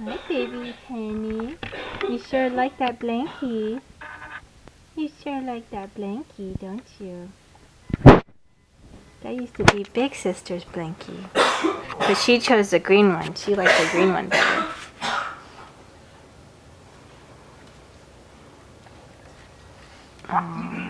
Hi, baby Penny. You sure like that blankie. You sure like that blankie, don't you? That used to be Big Sister's blankie. But she chose the green one. She liked the green one better. Aww.